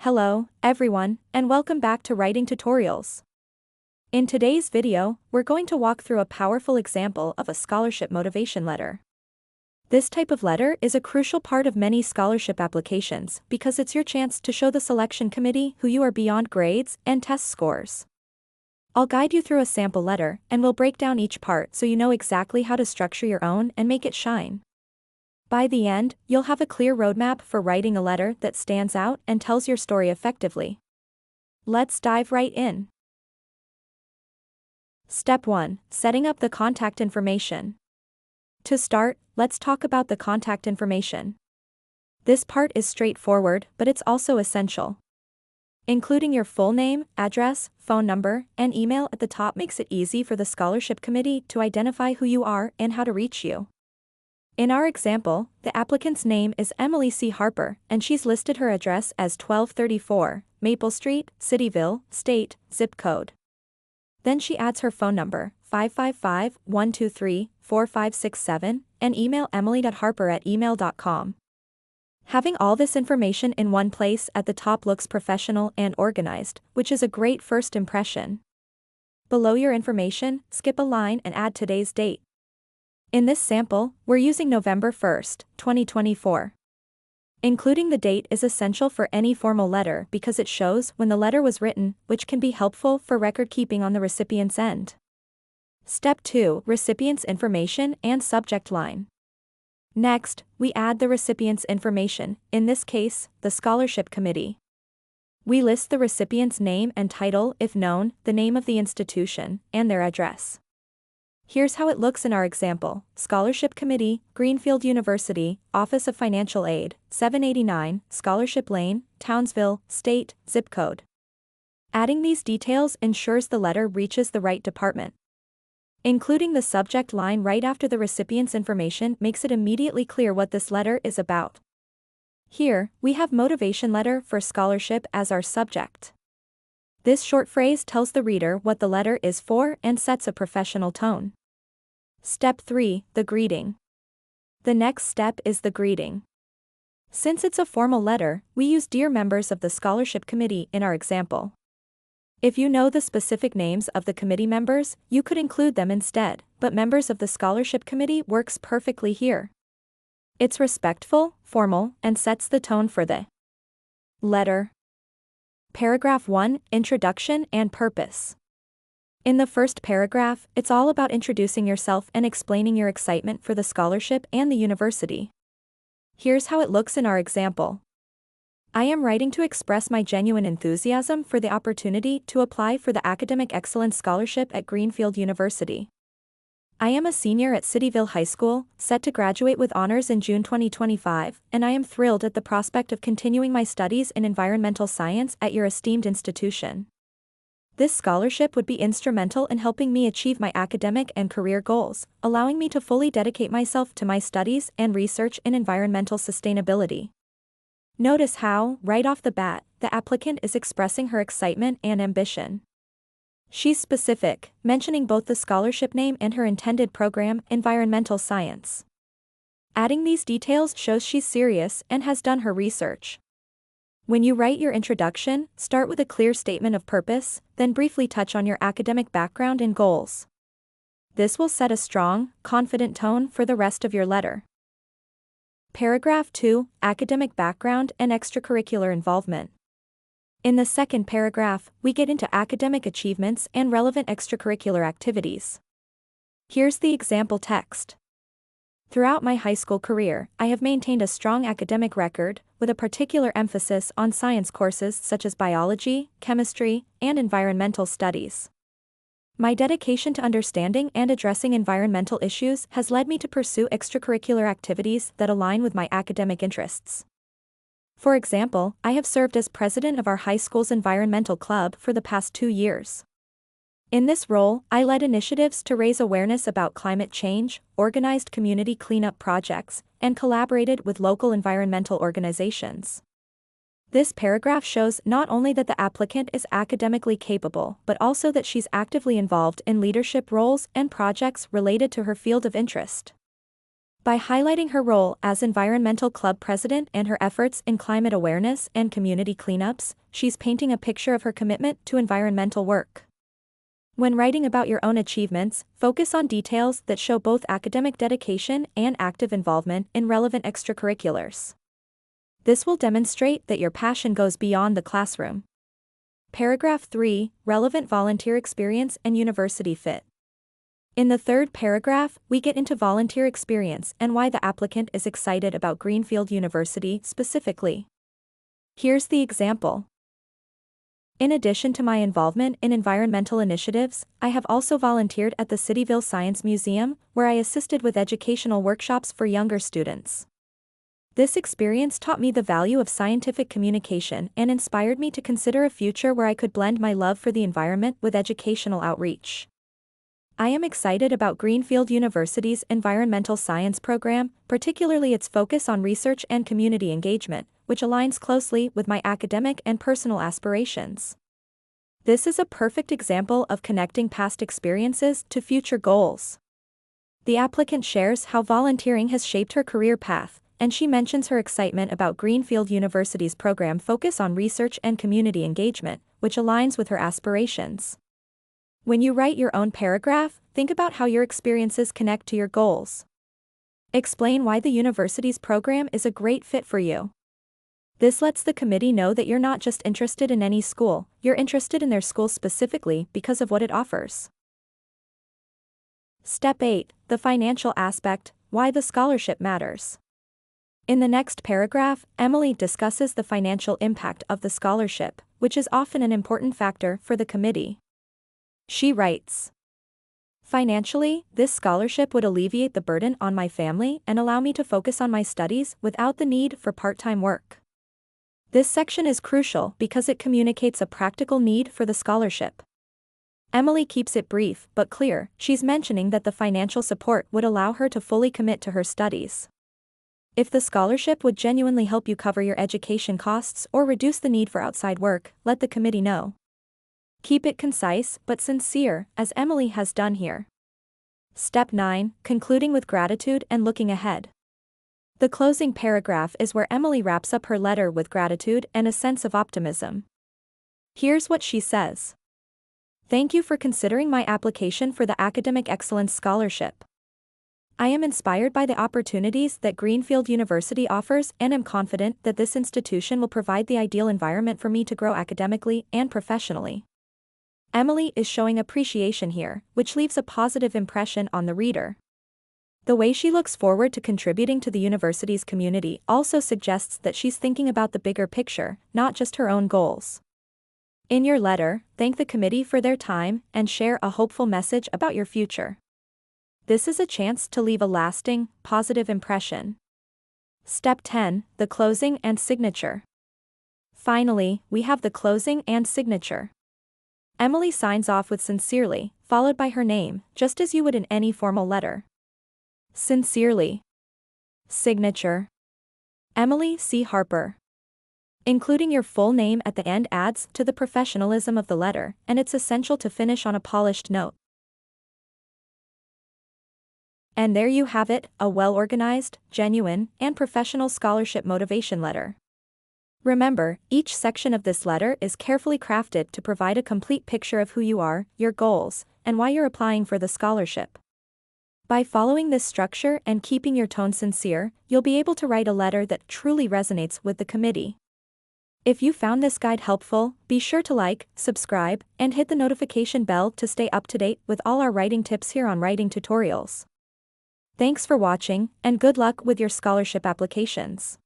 Hello, everyone, and welcome back to Writing Tutorials. In today's video, we're going to walk through a powerful example of a scholarship motivation letter. This type of letter is a crucial part of many scholarship applications because it's your chance to show the selection committee who you are beyond grades and test scores. I'll guide you through a sample letter, and we'll break down each part so you know exactly how to structure your own and make it shine. By the end, you'll have a clear roadmap for writing a letter that stands out and tells your story effectively. Let's dive right in. Step 1. Setting up the contact information. To start, let's talk about the contact information. This part is straightforward, but it's also essential. Including your full name, address, phone number, and email at the top makes it easy for the scholarship committee to identify who you are and how to reach you. In our example, the applicant's name is Emily C. Harper, and she's listed her address as 1234 Maple Street, Cityville, State, zip code. Then she adds her phone number, 555-123-4567, and email emily.harper@email.com. Having all this information in one place at the top looks professional and organized, which is a great first impression. Below your information, skip a line and add today's date. In this sample, we're using November 1st, 2024. Including the date is essential for any formal letter because it shows when the letter was written, which can be helpful for record keeping on the recipient's end. Step 2. Recipient's information and subject line. Next, we add the recipient's information, in this case, the scholarship committee. We list the recipient's name and title if known, the name of the institution, and their address. Here's how it looks in our example: Scholarship Committee, Greenfield University, Office of Financial Aid, 789, Scholarship Lane, Townsville, State, zip code. Adding these details ensures the letter reaches the right department. Including the subject line right after the recipient's information makes it immediately clear what this letter is about. Here, we have motivation letter for scholarship as our subject. This short phrase tells the reader what the letter is for and sets a professional tone. Step 3. The greeting. The next step is the greeting. Since it's a formal letter, we use "Dear members of the scholarship committee" in our example. If you know the specific names of the committee members, you could include them instead, but members of the scholarship committee works perfectly here. It's respectful, formal, and sets the tone for the letter. Paragraph 1. Introduction and purpose. In the first paragraph, it's all about introducing yourself and explaining your excitement for the scholarship and the university. Here's how it looks in our example. I am writing to express my genuine enthusiasm for the opportunity to apply for the Academic Excellence Scholarship at Greenfield University. I am a senior at Cityville High School, set to graduate with honors in June 2025, and I am thrilled at the prospect of continuing my studies in environmental science at your esteemed institution. This scholarship would be instrumental in helping me achieve my academic and career goals, allowing me to fully dedicate myself to my studies and research in environmental sustainability. Notice how, right off the bat, the applicant is expressing her excitement and ambition. She's specific, mentioning both the scholarship name and her intended program, environmental science. Adding these details shows she's serious and has done her research. When you write your introduction, start with a clear statement of purpose, then briefly touch on your academic background and goals. This will set a strong, confident tone for the rest of your letter. Paragraph 2. Academic background and extracurricular involvement. In the second paragraph, we get into academic achievements and relevant extracurricular activities. Here's the example text. Throughout my high school career, I have maintained a strong academic record, with a particular emphasis on science courses such as biology, chemistry, and environmental studies. My dedication to understanding and addressing environmental issues has led me to pursue extracurricular activities that align with my academic interests. For example, I have served as president of our high school's environmental club for the past 2 years. In this role, I led initiatives to raise awareness about climate change, organized community cleanup projects, and collaborated with local environmental organizations. This paragraph shows not only that the applicant is academically capable, but also that she's actively involved in leadership roles and projects related to her field of interest. By highlighting her role as environmental club president and her efforts in climate awareness and community cleanups, she's painting a picture of her commitment to environmental work. When writing about your own achievements, focus on details that show both academic dedication and active involvement in relevant extracurriculars. This will demonstrate that your passion goes beyond the classroom. Paragraph 3, Relevant volunteer experience and university fit. In the third paragraph, we get into volunteer experience and why the applicant is excited about Greenfield University specifically. Here's the example. In addition to my involvement in environmental initiatives, I have also volunteered at the Cityville Science Museum, where I assisted with educational workshops for younger students. This experience taught me the value of scientific communication and inspired me to consider a future where I could blend my love for the environment with educational outreach. I am excited about Greenfield University's environmental science program, particularly its focus on research and community engagement, which aligns closely with my academic and personal aspirations. This is a perfect example of connecting past experiences to future goals. The applicant shares how volunteering has shaped her career path, and she mentions her excitement about Greenfield University's program focus on research and community engagement, which aligns with her aspirations. When you write your own paragraph, think about how your experiences connect to your goals. Explain why the university's program is a great fit for you. This lets the committee know that you're not just interested in any school, you're interested in their school specifically because of what it offers. Step 8, The financial aspect, why the scholarship matters. In the next paragraph, Emily discusses the financial impact of the scholarship, which is often an important factor for the committee. She writes, "Financially, this scholarship would alleviate the burden on my family and allow me to focus on my studies without the need for part-time work." This section is crucial because it communicates a practical need for the scholarship. Emily keeps it brief but clear. She's mentioning that the financial support would allow her to fully commit to her studies. If the scholarship would genuinely help you cover your education costs or reduce the need for outside work, let the committee know. Keep it concise but sincere, as Emily has done here. Step 9, Concluding with gratitude and looking ahead. The closing paragraph is where Emily wraps up her letter with gratitude and a sense of optimism. Here's what she says. "Thank you for considering my application for the Academic Excellence Scholarship. I am inspired by the opportunities that Greenfield University offers and am confident that this institution will provide the ideal environment for me to grow academically and professionally." Emily is showing appreciation here, which leaves a positive impression on the reader. The way she looks forward to contributing to the university's community also suggests that she's thinking about the bigger picture, not just her own goals. In your letter, thank the committee for their time and share a hopeful message about your future. This is a chance to leave a lasting, positive impression. Step 10, The closing and signature. Finally, we have the closing and signature. Emily signs off with "Sincerely," followed by her name, just as you would in any formal letter. Sincerely. Signature. Emily C. Harper. Including your full name at the end adds to the professionalism of the letter, and it's essential to finish on a polished note. And there you have it, a well-organized, genuine, and professional scholarship motivation letter. Remember, each section of this letter is carefully crafted to provide a complete picture of who you are, your goals, and why you're applying for the scholarship. By following this structure and keeping your tone sincere, you'll be able to write a letter that truly resonates with the committee. If you found this guide helpful, be sure to like, subscribe, and hit the notification bell to stay up to date with all our writing tips here on Writing Tutorials. Thanks for watching, and good luck with your scholarship applications.